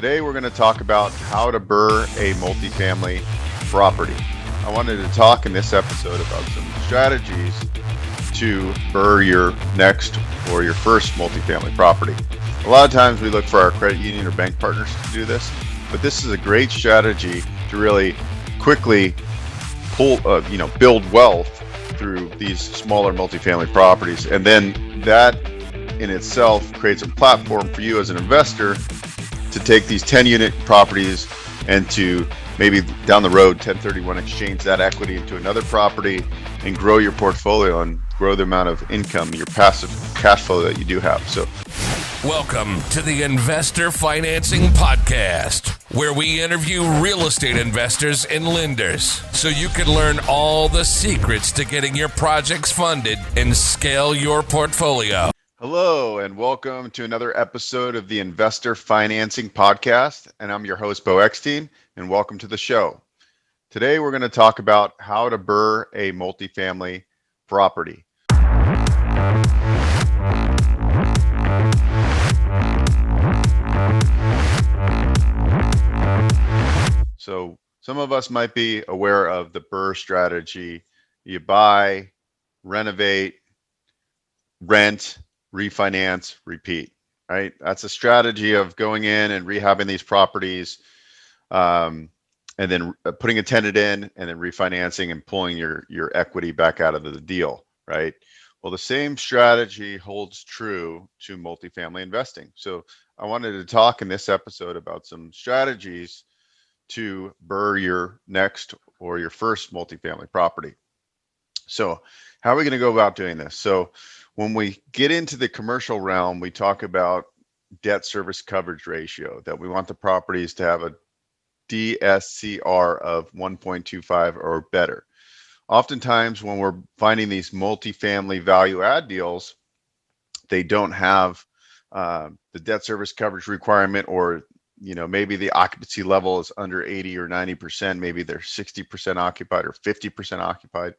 Today we're going to talk about how to BRRRR a multifamily property. I wanted to talk in this episode about some strategies to BRRRR your next or your first multifamily property. A lot of times we look for our credit union or bank partners to do this, but this is a great strategy to really quickly build wealth through these smaller multifamily properties. And then that in itself creates a platform for you as an investor to take these 10-unit properties and to maybe down the road 1031 exchange that equity into another property and grow your portfolio and grow the amount of income, your passive cash flow that you do have. So welcome to the Investor Financing Podcast, where we interview real estate investors and lenders so you can learn all the secrets to getting your projects funded and scale your portfolio. Hello, and welcome to another episode of the Investor Financing Podcast. And I'm your host, Beau Eckstein, and welcome to the show. Today, we're going to talk about how to BRRRR a multifamily property. So some of us might be aware of the BRRRR strategy. You buy, renovate, rent, refinance, repeat, right? That's a strategy of going in and rehabbing these properties and then putting a tenant in and then refinancing and pulling your equity back out of the deal, right? Well, the same strategy holds true to multifamily investing. So I wanted to talk in this episode about some strategies to BRRRR your next or your first multifamily property. So how are we going to go about doing this? So when we get into the commercial realm, we talk about debt service coverage ratio, that we want the properties to have a DSCR of 1.25 or better. Oftentimes when we're finding these multifamily value add deals, they don't have the debt service coverage requirement, or maybe the occupancy level is under 80 or 90%, maybe they're 60% occupied or 50% occupied.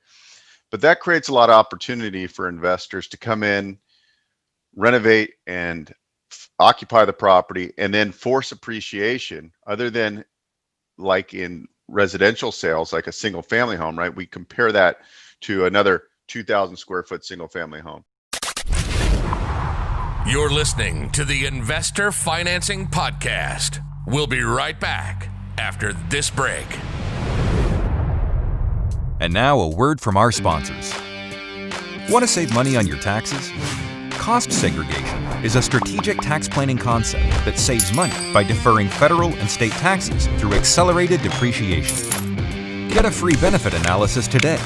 But that creates a lot of opportunity for investors to come in, renovate, and occupy the property, and then force appreciation, other than like in residential sales, like a single family home, right? We compare that to another 2,000 square foot single family home. You're listening to the Investor Financing Podcast. We'll be right back after this break. And now a word from our sponsors. Want to save money on your taxes? Cost segregation is a strategic tax planning concept that saves money by deferring federal and state taxes through accelerated depreciation. Get a free benefit analysis today.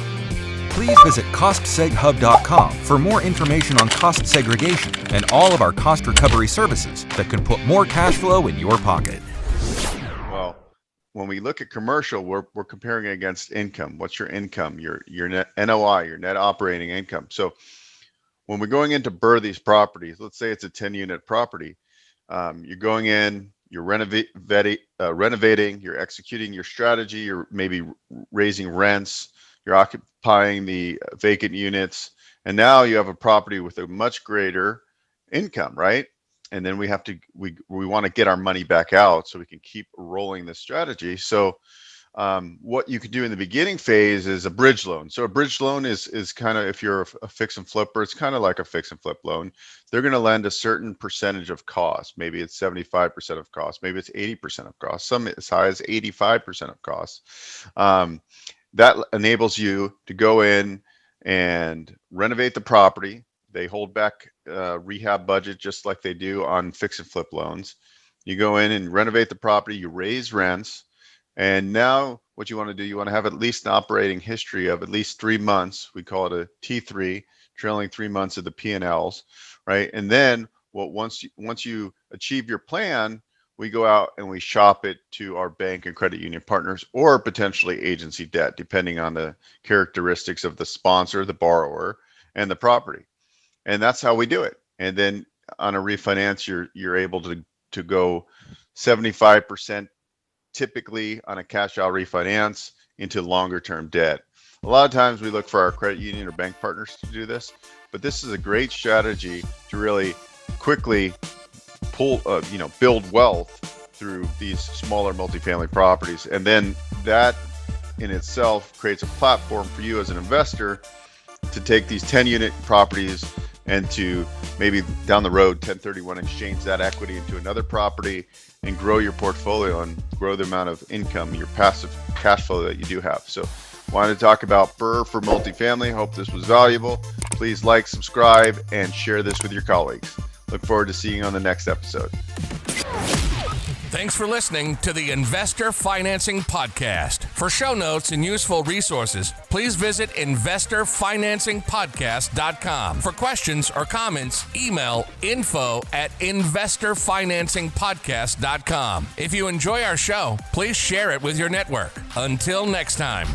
Please visit costseghub.com for more information on cost segregation and all of our cost recovery services that can put more cash flow in your pocket. Well, when we look at commercial, we're comparing it against income. What's your income? Your net NOI, your net operating income. So when we're going in to BRRRR these properties, let's say it's a 10-unit property, you're going in, you're renovating, you're executing your strategy, you're maybe raising rents, you're occupying the vacant units, and now you have a property with a much greater income, right? And then we want to get our money back out so we can keep rolling this strategy. So what you could do in the beginning phase is a bridge loan. So a bridge loan is kind of, if you're a fix and flipper, it's kind of like a fix and flip loan. They're going to lend a certain percentage of cost. Maybe it's 75% of cost. Maybe it's 80% of cost. Some as high as 85% of cost. That enables you to go in and renovate the property. They hold back rehab budget just like they do on fix and flip loans. You go in and renovate the property, you raise rents, and now what you want to do, you want to have at least an operating history of at least 3 months. We call it a T3, trailing 3 months of the P&Ls, right? And then once you achieve your plan, we go out and we shop it to our bank and credit union partners, or potentially agency debt, depending on the characteristics of the sponsor, the borrower, and the property. And that's how we do it. And then on a refinance, you're able to go 75% typically on a cash out refinance into longer term debt. A lot of times we look for our credit union or bank partners to do this, but this is a great strategy to really quickly build wealth through these smaller multifamily properties. And then that in itself creates a platform for you as an investor to take these 10 unit properties and to maybe down the road 1031 exchange that equity into another property and grow your portfolio and grow the amount of income, your passive cash flow that you do have. So wanted to talk about BRRRR for multifamily. Hope this was valuable. Please like, subscribe, and share this with your colleagues. Look forward to seeing you on the next episode. Thanks for listening to the Investor Financing Podcast. For show notes and useful resources, please visit investorfinancingpodcast.com. For questions or comments, email info@investorfinancingpodcast.com. If you enjoy our show, please share it with your network. Until next time.